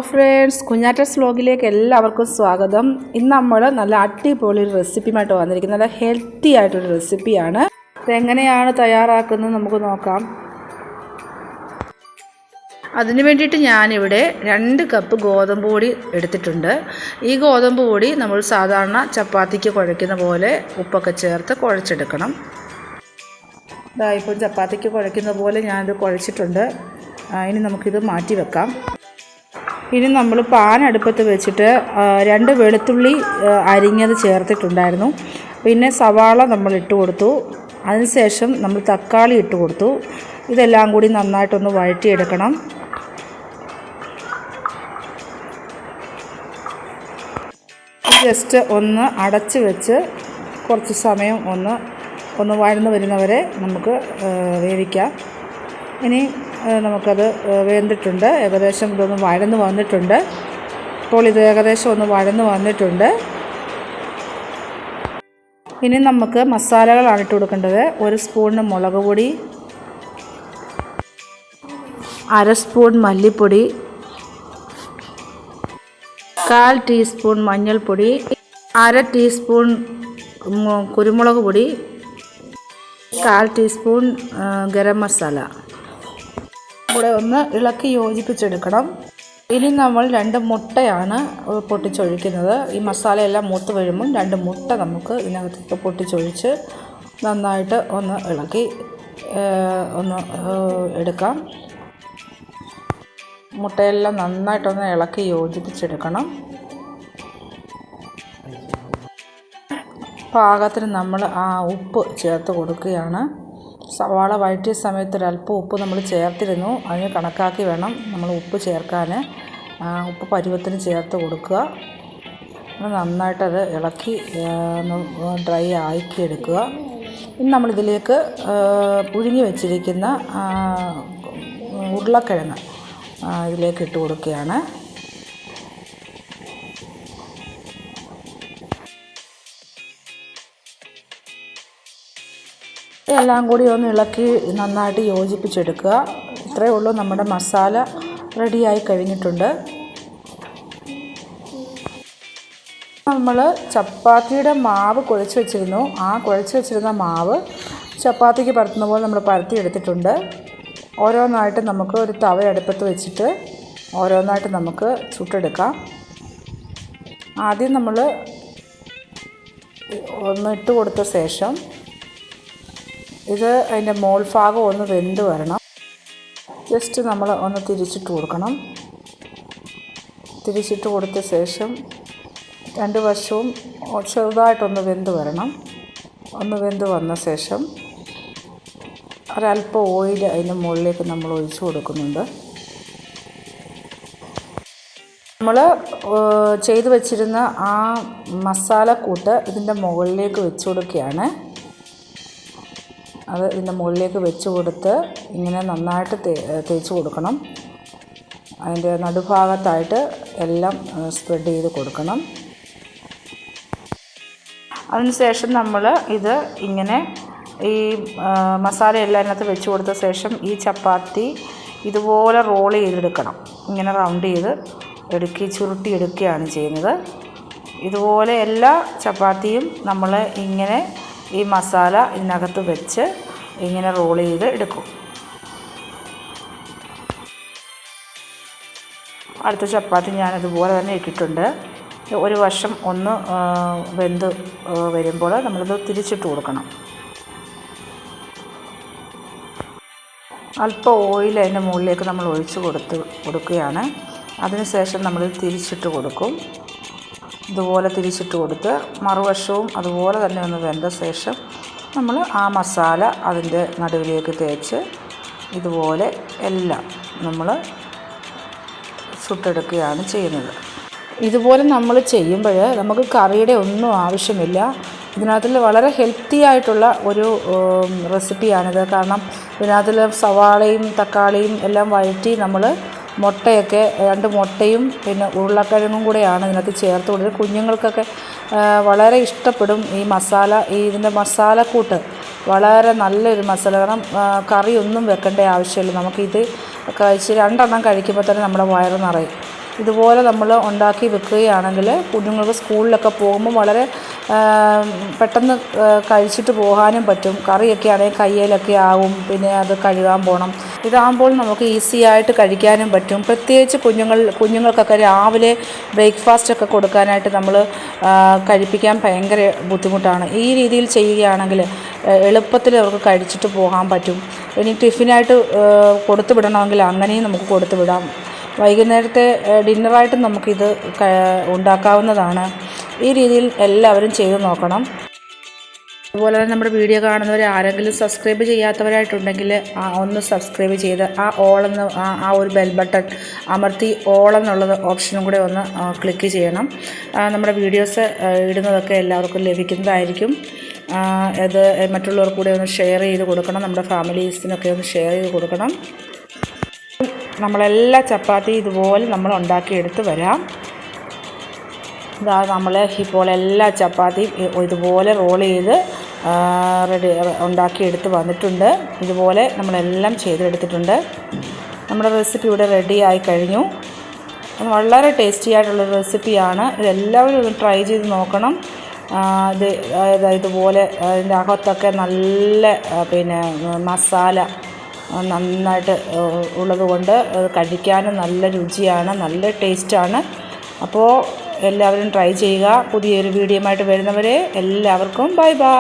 Friends, കുഞ്ഞാറ്റസ് വ്ലോഗിലേക്ക് എല്ലാവർക്കും സ്വാഗതം. ഇന്ന് നമ്മൾ നല്ല അടിപൊളി ഒരു റെസിപ്പിയുമായിട്ട് വന്നിരിക്കുന്നത്. നല്ല ഹെൽത്തി ആയിട്ടൊരു റെസിപ്പിയാണ്. ഇതെങ്ങനെയാണ് തയ്യാറാക്കുന്നത് നമുക്ക് നോക്കാം. അതിന് വേണ്ടിയിട്ട് ഞാനിവിടെ 2 കപ്പ് ഗോതമ്പ് പൊടി എടുത്തിട്ടുണ്ട്. ഈ ഗോതമ്പ് പൊടി നമ്മൾ സാധാരണ ചപ്പാത്തിക്ക് കുഴയ്ക്കുന്ന പോലെ ഉപ്പൊക്കെ ചേർത്ത് കുഴച്ചെടുക്കണം. ഇപ്പം ചപ്പാത്തിക്ക് കുഴയ്ക്കുന്ന പോലെ ഞാനിത് കുഴച്ചിട്ടുണ്ട്. ഇനി നമുക്കിത് മാറ്റി വെക്കാം. ഇനി നമ്മൾ പാൻ അടുപ്പത്ത് വെച്ചിട്ട് 2 വെളുത്തുള്ളി അരിഞ്ഞത് ചേർത്തിട്ടുണ്ടായിരുന്നു. പിന്നെ സവാള നമ്മൾ ഇട്ട് കൊടുത്തു. അതിനുശേഷം നമ്മൾ തക്കാളി ഇട്ട് കൊടുത്തു. ഇതെല്ലാം കൂടി നന്നായിട്ടൊന്ന് വഴറ്റിയെടുക്കണം. ജസ്റ്റ് ഒന്ന് അടച്ച് വെച്ച് കുറച്ച് സമയം ഒന്ന് വഴന്ന് വരുന്നവരെ നമുക്ക് വേവിക്കാം. ഇനി നമുക്കത് വെന്തിട്ടുണ്ട്. ഏകദേശം ഇതൊന്ന് വഴന്ന് വന്നിട്ടുണ്ട്. ഇപ്പോൾ ഇത് ഏകദേശം ഒന്ന് വഴന്ന് വന്നിട്ടുണ്ട്. ഇനി നമുക്ക് മസാലകളാണ് ഇട്ട് കൊടുക്കേണ്ടത്. 1 സ്പൂൺ മുളക് പൊടി, 1/2 സ്പൂൺ മല്ലിപ്പൊടി, 1/4 ടീസ്പൂൺ മഞ്ഞൾപ്പൊടി, 1/2 ടീസ്പൂൺ കുരുമുളക് പൊടി, 1/4 ടീസ്പൂൺ ഗരം മസാല കൂടെ ഒന്ന് ഇളക്കി യോജിപ്പിച്ചെടുക്കണം. ഇനി നമ്മൾ 2 മുട്ടയാണ് പൊട്ടിച്ചൊഴിക്കുന്നത്. ഈ മസാലയെല്ലാം മൂത്ത് വരുമ്പം 2 മുട്ട നമുക്ക് ഇതിനകത്തേക്ക് പൊട്ടിച്ചൊഴിച്ച് നന്നായിട്ട് ഒന്ന് ഇളക്കി എടുക്കാം. മുട്ടയെല്ലാം നന്നായിട്ടൊന്ന് ഇളക്കി യോജിപ്പിച്ചെടുക്കണം. പാകത്തിന് നമ്മൾ ഉപ്പ് ചേർത്ത് കൊടുക്കുകയാണ്. സവാള വഴറ്റിയ സമയത്ത് ഒരല്പം ഉപ്പ് നമ്മൾ ചേർത്തിരുന്നു. അതിന് കണക്കാക്കി വേണം നമ്മൾ ഉപ്പ് ചേർക്കാൻ. ഉപ്പ് പരുവത്തിന് ചേർത്ത് കൊടുക്കുക. നന്നായിട്ടത് ഇളക്കി ഡ്രൈ ആക്കി എടുക്കുക. ഇനി നമ്മളിതിലേക്ക് പുഴുങ്ങി വെച്ചിരിക്കുന്ന ഉരുളക്കിഴങ്ങ് ഇതിലേക്ക് ഇട്ട് കൊടുക്കുകയാണ്. എല്ലാം കൂടി ഒന്ന് ഇളക്കി നന്നായിട്ട് യോജിപ്പിച്ചെടുക്കുക. ഇത്രയേ ഉള്ളൂ, നമ്മുടെ മസാല റെഡിയായി കഴിഞ്ഞിട്ടുണ്ട്. നമ്മൾ ചപ്പാത്തിയുടെ മാവ് കുഴച്ച് വെച്ചിരുന്നു. കുഴച്ച് വെച്ചിരുന്ന മാവ് ചപ്പാത്തിക്ക് പരത്തുന്ന പോലെ നമ്മൾ പരത്തി എടുത്തിട്ടുണ്ട്. ഓരോന്നായിട്ട് നമുക്ക് ഒരു തവ അടുപ്പത്ത് വെച്ചിട്ട് ഓരോന്നായിട്ട് നമുക്ക് ചുട്ടെടുക്കാം. ആദ്യം നമ്മൾ ഒന്ന് ഇട്ട് കൊടുത്ത ശേഷം ഇത് അതിൻ്റെ മോൾ ഭാഗം ഒന്ന് വെന്ത് വരണം. ജസ്റ്റ് നമ്മൾ ഒന്ന് തിരിച്ചിട്ട് കൊടുക്കണം. തിരിച്ചിട്ട് കൊടുത്ത ശേഷം 2 വശവും ചെറുതായിട്ടൊന്ന് വെന്ത് വരണം. ഒന്ന് വെന്ത് വന്ന ശേഷം ഒരല്പം ഓയിൽ അതിൻ്റെ മുകളിലേക്ക് നമ്മൾ ഒഴിച്ച് കൊടുക്കുന്നുണ്ട്. നമ്മൾ ചെയ്ത് വെച്ചിരുന്ന ആ മസാലക്കൂട്ട് ഇതിൻ്റെ മുകളിലേക്ക് വെച്ച് കൊടുക്കുകയാണ്. അത് ഇതിൻ്റെ മുകളിലേക്ക് വെച്ച് കൊടുത്ത് ഇങ്ങനെ നന്നായിട്ട് തേച്ച് കൊടുക്കണം. അതിൻ്റെ നടുഭാഗത്തായിട്ട് എല്ലാം സ്പ്രെഡ് ചെയ്ത് കൊടുക്കണം. അതിനുശേഷം നമ്മൾ ഇത് ഇങ്ങനെ ഈ മസാലയെല്ലാം അതിനകത്ത് വെച്ച് കൊടുത്ത ശേഷം ഈ ചപ്പാത്തി ഇതുപോലെ റോൾ ചെയ്തെടുക്കണം. ഇങ്ങനെ റൗണ്ട് ചെയ്ത് ചുരുട്ടി എടുക്കുകയാണ് ചെയ്യുന്നത്. ഇതുപോലെ എല്ലാ ചപ്പാത്തിയും നമ്മൾ ഇങ്ങനെ ഈ മസാല ഇതിനകത്ത് വെച്ച് ഇങ്ങനെ റോൾ ചെയ്ത് എടുക്കും. അടുത്ത ചപ്പാത്തി ഞാനിതുപോലെ തന്നെ ഇട്ടിട്ടുണ്ട്. ഒരു വശം ഒന്ന് വെന്ത് വരുമ്പോൾ നമ്മളിത് തിരിച്ചിട്ട് കൊടുക്കണം. അല്പം ഓയിൽ അതിൻ്റെ മുകളിലേക്ക് നമ്മൾ ഒഴിച്ച് കൊടുക്കുകയാണ്. അതിനുശേഷം നമ്മൾ തിരിച്ചിട്ട് കൊടുക്കും. ഇതുപോലെ തിരിച്ചിട്ട് കൊടുത്ത് മറുവശവും അതുപോലെ തന്നെ ഒന്ന് വെന്ത ശേഷം നമ്മൾ ആ മസാല അതിൻ്റെ നടുവിലേക്ക് തേച്ച് ഇതുപോലെ എല്ലാം നമ്മൾ ചുട്ടെടുക്കുകയാണ് ചെയ്യുന്നത്. ഇതുപോലെ നമ്മൾ ചെയ്യുമ്പോൾ നമുക്ക് കറിയുടെ ഒന്നും ആവശ്യമില്ല. ഇതിനകത്തിൽ വളരെ ഹെൽത്തി ആയിട്ടുള്ള ഒരു റെസിപ്പിയാണിത്. കാരണം ഇതിനകത്തിൽ സവാളയും തക്കാളിയും എല്ലാം വഴറ്റി നമ്മൾ മുട്ടയൊക്കെ 2 മുട്ടയും പിന്നെ ഉരുളക്കിഴങ്ങും കൂടെയാണ് ഇതിനകത്ത് ചേർത്ത് കൊടുത്തത്. കുഞ്ഞുങ്ങൾക്കൊക്കെ വളരെ ഇഷ്ടപ്പെടും ഈ മസാല. ഇതിൻ്റെ മസാലക്കൂട്ട് വളരെ നല്ലൊരു മസാല. കാരണം കറിയൊന്നും വെക്കേണ്ട ആവശ്യമില്ല. നമുക്കിത് കഴിച്ച് 2 എണ്ണം കഴിക്കുമ്പോൾ തന്നെ നമ്മുടെ വയറ് നിറയും. ഇതുപോലെ നമ്മൾ ഉണ്ടാക്കി വെക്കുകയാണെങ്കിൽ കുഞ്ഞുങ്ങൾക്ക് സ്കൂളിലൊക്കെ പോകുമ്പോൾ വളരെ പെട്ടെന്ന് കഴിച്ചിട്ട് പോകാനും പറ്റും. കറിയൊക്കെ ആണെങ്കിൽ കയ്യിലൊക്കെ ആവും, പിന്നെ അത് കഴുകാൻ പോകണം. ഇതാകുമ്പോൾ നമുക്ക് ഈസി ആയിട്ട് കഴിക്കാനും പറ്റും. പ്രത്യേകിച്ച് കുഞ്ഞുങ്ങൾക്കൊക്കെ രാവിലെ ബ്രേക്ക്ഫാസ്റ്റൊക്കെ കൊടുക്കാനായിട്ട് നമ്മൾ കഴിപ്പിക്കാൻ ഭയങ്കര ബുദ്ധിമുട്ടാണ്. ഈ രീതിയിൽ ചെയ്യുകയാണെങ്കിൽ എളുപ്പത്തിൽ അവർക്ക് കഴിച്ചിട്ട് പോകാൻ പറ്റും. ഇനി ടിഫിനായിട്ട് കൊടുത്തു വിടണമെങ്കിൽ അങ്ങനെയും നമുക്ക് കൊടുത്തു വിടാം. വൈകുന്നേരത്തെ ഡിന്നറായിട്ടും നമുക്കിത് ഉണ്ടാക്കാവുന്നതാണ്. ഈ രീതിയിൽ എല്ലാവരും ചെയ്ത് നോക്കണം. അതുപോലെ തന്നെ നമ്മുടെ വീഡിയോ കാണുന്നവർ ആരെങ്കിലും സബ്സ്ക്രൈബ് ചെയ്യാത്തവരായിട്ടുണ്ടെങ്കിൽ ഒന്ന് സബ്സ്ക്രൈബ് ചെയ്ത് ആ ഒരു ബെൽ ബട്ടൺ അമർത്തി ഓൾ എന്നുള്ളത് ഓപ്ഷനും കൂടെ ഒന്ന് ക്ലിക്ക് ചെയ്യണം. നമ്മുടെ വീഡിയോസ് ഇടുന്നതൊക്കെ എല്ലാവർക്കും ലഭിക്കുന്നതായിരിക്കും. അത് മറ്റുള്ളവർക്ക് കൂടെ ഒന്ന് ഷെയർ ചെയ്ത് കൊടുക്കണം. നമ്മുടെ ഫാമിലീസിനൊക്കെ ഒന്ന് ഷെയർ ചെയ്ത് കൊടുക്കണം. നമ്മളെല്ലാ ചപ്പാത്തി ഇതുപോലെ നമ്മൾ ഉണ്ടാക്കിയെടുത്ത് വരാം. ഇതാ നമ്മൾ ഇപ്പോൾ എല്ലാ ചപ്പാത്തിയും ഇതുപോലെ റോൾ ചെയ്ത് ഉണ്ടാക്കിയെടുത്ത് വന്നിട്ടുണ്ട്. ഇതുപോലെ നമ്മളെല്ലാം ചെയ്തെടുത്തിട്ടുണ്ട്. നമ്മുടെ റെസിപ്പി ഇവിടെ റെഡി ആയി കഴിഞ്ഞു. വളരെ ടേസ്റ്റി ആയിട്ടുള്ളൊരു റെസിപ്പിയാണ്. ഇതെല്ലാവരും ഒന്ന് ട്രൈ ചെയ്ത് നോക്കണം. ഇതുപോലെ അതിൻ്റെ അകത്തൊക്കെ നല്ല മസാല നന്നായിട്ട് ഉള്ളത് കൊണ്ട് കഴിക്കാനും നല്ല രുചിയാണ്, നല്ല ടേസ്റ്റാണ്. അപ്പോൾ എല്ലാവരും ട്രൈ ചെയ്യുക. പുതിയൊരു വീഡിയോയുമായിട്ട് വരുന്നവരെ എല്ലാവർക്കും ബൈ ബൈ.